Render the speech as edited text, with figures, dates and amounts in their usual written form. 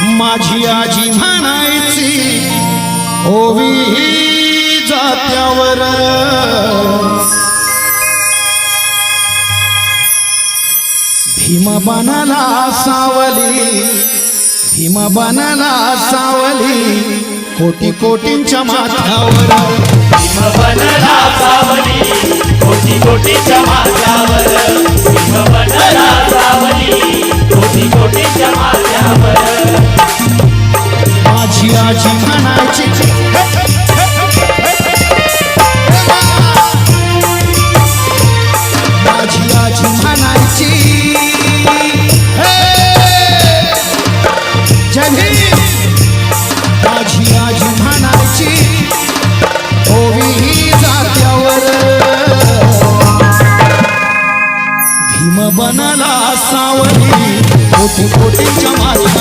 माझी आजी म्हणायची ओवी जात्यावर भीम बनाला सावली, भीम बनाला सावली, कोटी कोटींच्या माथ्यावर भीम बनला सावली, कोटी कोटीच्या माथ्यावर भीम बनला सावली, कोटी कोटीच्या माथ्यावर